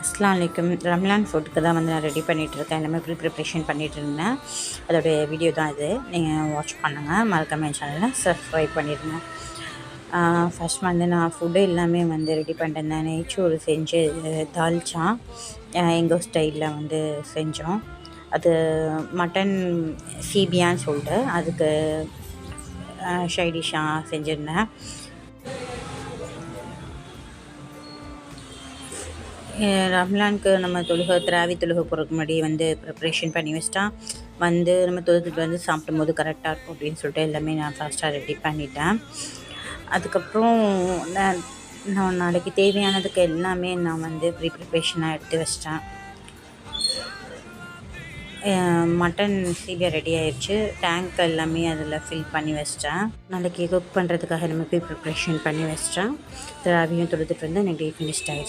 அஸ்ஸலாமு அலைக்கும். ரம்லான் ஃபுட்டுக்கு தான் வந்து நான் ரெடி பண்ணிகிட்ருக்கேன். எல்லாமே ப்ரிப்ரேஷன் பண்ணிகிட்ருந்தேன். அதோடைய வீடியோ தான் இது. நீங்கள் வாட்ச் பண்ணுங்கள். மறக்காம என் சேனலை சப்ஸ்கிரைப் பண்ணிடுங்க. ஃபஸ்ட் வந்து நான் ஃபுட்டு எல்லாமே வந்து ரெடி பண்ணிட்டேன். நெய்ச்சோறு செஞ்சு தால்ச்சா எங்கள் ஸ்டைலில் வந்து செஞ்சோம். அது மட்டன் சீபியான்னு சொல்லிட்டு அதுக்கு ஷைடிஷ்ஷாக செஞ்சுருந்தேன். ரம்லானுக்கு நம்ம திராவி தொழுகை போகிறதுக்கு முன்னாடி வந்து ப்ரிப்ரேஷன் பண்ணி வச்சிட்டா வந்து நம்ம தொழுதுட்டு வந்து சாப்பிடும்போது கரெக்டாக இருக்கும் அப்படின்னு சொல்லிட்டு எல்லாமே நான் ஃபாஸ்ட்டாக ரெடி பண்ணிட்டேன். அதுக்கப்புறம் நான் நாளைக்கு தேவையானதுக்கு எல்லாமே நான் வந்து ப்ரிப்ரேஷனாக எடுத்து வச்சிட்டேன். மட்டன் சீபியா ரெடி ஆயிடுச்சு. டேங்க் எல்லாமே அதில் ஃபில் பண்ணி வச்சிட்டேன். நாளைக்கு குக் பண்ணுறதுக்காக எல்லாமே ப்ரிப்ரேஷன் பண்ணி வச்சிட்டேன். திராவியும் தொழுதுட்டு வந்து எனக்கு ஃபினிஷ்ட் ஆயிடுச்சு.